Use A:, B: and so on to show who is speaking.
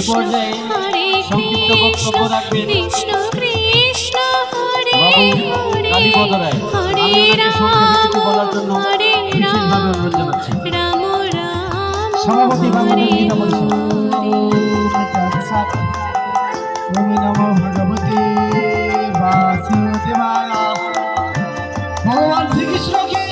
A: পর্যায়ে সংক্ষিপ্ত বক্তব্য রাখবেন বাবু কালীপদ রায়। আমি ওনাকে সংক্ষেপে কিছু বলার জন্য বিশেষভাবে অনুরোধ জানাচ্ছি।
B: সভাপতি বাংলাদেশ গীতা পরিষদ। ওম নমো ভগবতে বাসুদেবায়। ভগবান শ্রীকৃষ্ণ কি